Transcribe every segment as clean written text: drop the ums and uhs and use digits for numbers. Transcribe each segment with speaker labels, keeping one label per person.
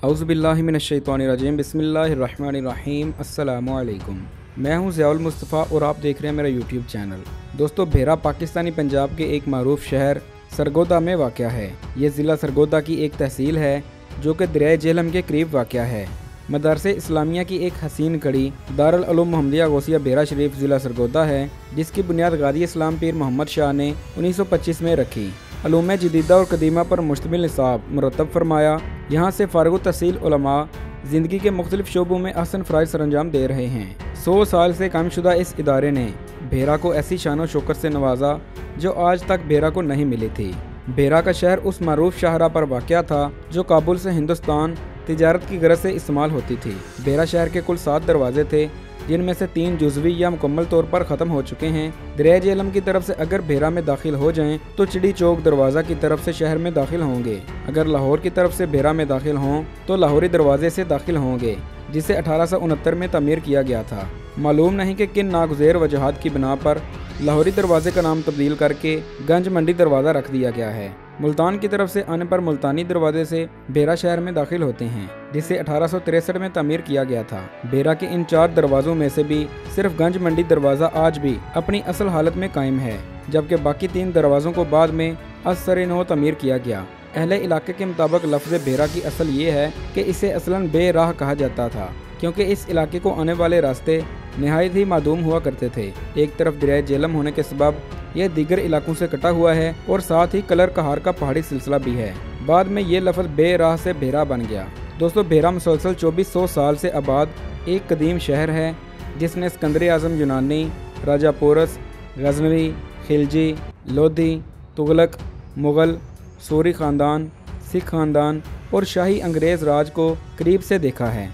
Speaker 1: औज़ुबिल्लाहिमिनश्शैतानिर्रजीम बिस्मिल्लाहिर्रहमानिर्रहीम अस्सलामु अलैकुम। मैं हूं ज़ियाउल मुस्तफ़ा और आप देख रहे हैं मेरा यूट्यूब चैनल। दोस्तों, भेरा पाकिस्तानी पंजाब के एक मारूफ शहर सरगोदा में वाक़या है। ये ज़िला सरगोदा की एक तहसील है जो कि दरियाए झेलम के करीब वाक़या है। मदरसे इस्लामिया की एक हसीन कड़ी दारुल उलूम मुहम्मदिया गौसिया भेरा शरीफ ज़िला सरगोदा है, जिसकी बुनियाद गाज़ी इस्लाम पीर मोहम्मद शाह ने 1925 में रखी। अलूम जदीदा और कदीमा पर मुश्तमिल निसाब मुरतब फरमाया। यहाँ से फारिग तहसील उलमा ज़िंदगी के मुख्तलिफ शोबों में अहसन फ़राइज़ सरअंजाम दे रहे हैं। 100 साल से कायमशुदा इस इदारे ने भेरा को ऐसी शान शौकत से नवाजा जो आज तक भेरा को नहीं मिली थी। भेरा का शहर उस मरूफ शाहरा पर वाक़या था जो काबुल से हिंदुस्तान तिजारत की गरज से इस्तेमाल होती थी। भेरा शहर के कुल 7 दरवाजे थे, जिनमें से 3 जुज़वी या मुकम्मल तौर पर ख़त्म हो चुके हैं। दरियाए झेलम की तरफ से अगर भेरा में दाखिल हो जाएं तो चिड़ी चौक दरवाज़ा की तरफ से शहर में दाखिल होंगे। अगर लाहौर की तरफ से भेरा में दाखिल हों तो लाहौरी दरवाजे से दाखिल होंगे, जिसे 1869 में तमीर किया गया था। मालूम नहीं कि किन नागुज़ेर वजहात की बिना पर लाहौरी दरवाजे का नाम तब्दील करके गंज मंडी दरवाज़ा रख दिया गया है। मुल्तान की तरफ से आने पर मुल्तानी दरवाजे से भेरा शहर में दाखिल होते हैं, जिसे 1863 में तमीर किया गया था। भेरा के इन 4 दरवाज़ों में से भी सिर्फ गंज मंडी दरवाज़ा आज भी अपनी असल हालत में कायम है, जबकि बाकी 3 दरवाज़ों को बाद में असर नौ तमीर किया गया। अहले इलाके के मुताबिक लफ्ज़ भेरा की असल ये है कि इसे असलन बे राह कहा जाता था, क्योंकि इस इलाके को आने वाले रास्ते नहायत ही मादूम हुआ करते थे। एक तरफ दरियाए झेलम होने के सबब यह दीगर इलाकों से कटा हुआ है और साथ ही कलर कहार का पहाड़ी सिलसिला भी है। बाद में ये लफ्ज़ बे राह से भेरा बन गया। दोस्तों, भेरा मुसलसल 2400 साल से आबाद एक कदीम शहर है, जिसने सिकंदर आज़म यूनानी, राजा पोरस, गजनवी, खिलजी, लोधी, तुगलक, मुग़ल, सूरी ख़ानदान, सिख ख़ानदान और शाही अंग्रेज़ राज को करीब से देखा है।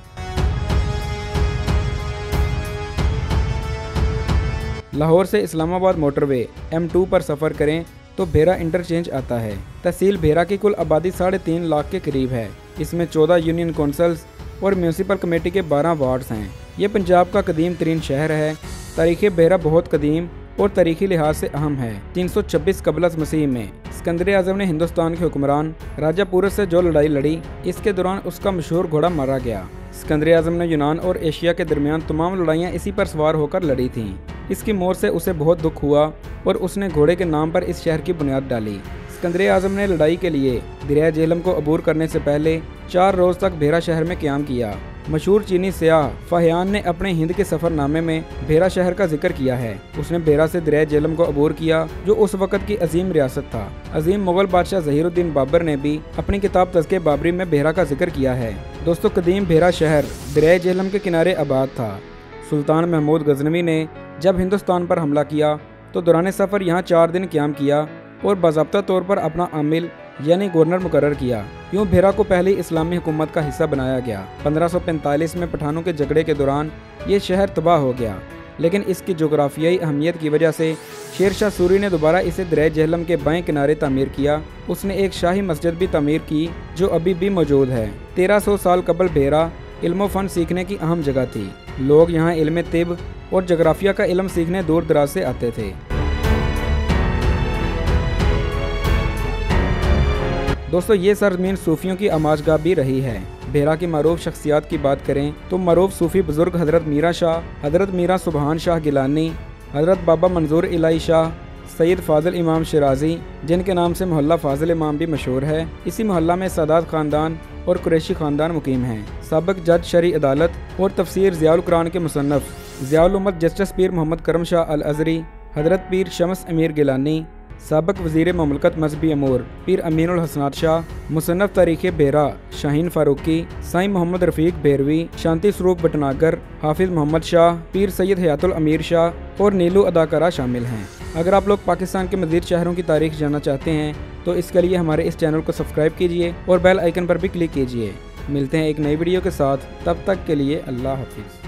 Speaker 1: लाहौर से इस्लामाबाद मोटरवे M2 पर सफ़र करें तो भेरा इंटरचेंज आता है। तहसील भेरा की कुल आबादी 3.5 लाख के करीब है। इसमें 14 यूनियन कौंसल्स और म्यूनसिपल कमेटी के 12 वार्ड्स हैं। ये पंजाब का कदीम तरीन शहर है। तारीख़ भेरा बहुत कदीम और तारीख़ी लिहाज से अहम है। 326 क़ब्ल मसीह में सिकंदर आज़म ने हिंदुस्तान के हुक्मरान राजा पोरस से जो लड़ाई लड़ी, इसके दौरान उसका मशहूर घोड़ा मारा गया। सिकंदर आज़म ने यूनान और एशिया के दरमियान तमाम लड़ाइयाँ इसी पर सवार होकर लड़ी थीं। इसकी मौत से उसे बहुत दुख हुआ और उसने घोड़े के नाम पर इस शहर की बुनियाद डाली। सिकंदर आज़म ने लड़ाई के लिए दरियाए झेलम को अबूर करने से पहले 4 रोज़ तक भेरा शहर में क़याम किया। मशहूर चीनी सयाह फाहियान ने अपने हिंद के सफ़रनामे में भेरा शहर का जिक्र किया है। उसने भेरा से दरियाए झेलम को अबूर किया, जो उस वक़्त की अजीम रियासत था। अजीम मुग़ल बादशाह ज़हीरुद्दीन बाबर ने भी अपनी किताब तज़किए बाबरी में भेरा का जिक्र किया है। दोस्तों, कदीम भेरा शहर दरियाए झेलम के किनारे आबाद था। सुल्तान महमूद गजनवी ने जब हिंदुस्तान पर हमला किया तो दौरान सफ़र यहाँ 4 दिन क़याम किया और बाज़ाब्ता तौर पर अपना आमिल यानी गवर्नर मुकर्रर किया। यूँ भेरा को पहली इस्लामी हुकूमत का हिस्सा बनाया गया। 1545 में पठानों के झगड़े के दौरान ये शहर तबाह हो गया, लेकिन इसकी जोग्राफियाई अहमियत की वजह से शेर शाह सूरी ने दोबारा इसे दरियाए झेलम के बाएं किनारे तामीर किया। उसने एक शाही मस्जिद भी तामीर की जो अभी भी मौजूद है। 1300 साल कबल भेरा इल्म फ़न सीखने की अहम जगह थी। लोग यहाँ इल्म तिब और जोग्राफिया का इल्म सीखने दूर दराज से आते थे। दोस्तों, ये सरजमीन सूफियों की आमाजगाह भी रही है। भेरा की मरूफ शख्सियात की बात करें तो मरूफ सूफ़ी बुज़ुर्ग हज़रत मीरा शाह, हज़रत मीरा सुबहान शाह गिलानी, हज़रत बाबा मंजूर इलाही शाह, सैयद फ़ाज़िल इमाम शिराज़ी, जिनके नाम से मोहल्ला फ़ाज़िल इमाम भी मशहूर है। इसी मोहल्ला में सादात ख़ानदान और कुरैशी ख़ानदान मुकीम हैं। साबिक़ जज शरी अदालत और तफसीर ज़ियाउल कुरान के मुसन्नफ़ ज़ियाउल उम्मत जस्टिस पीर मोहम्मद करम शाह अल अज़री, हज़रत पीर शम्स अमीर गिलानी, साबिक़ वज़ीर ममलकत मजहबी अमूर पीर अमीनुल हसनात शाह, मुसन्नफ़ तारीख़ भेरा शाहीन फ़ारूकी, साईं मोहम्मद रफ़ीक भेरवी, शांति स्वरूप भटनागर, हाफिज़ मोहम्मद शाह, पीर सैयद हयातुल अमीर शाह और नीलू अदाकारा शामिल हैं। अगर आप लोग पाकिस्तान के मज़ीद शहरों की तारीख़ जानना चाहते हैं तो इसके लिए हमारे इस चैनल को सब्सक्राइब कीजिए और बेल आइकन पर भी क्लिक कीजिए। मिलते हैं एक नई वीडियो के साथ, तब तक के लिए अल्लाह हाफ़िज़।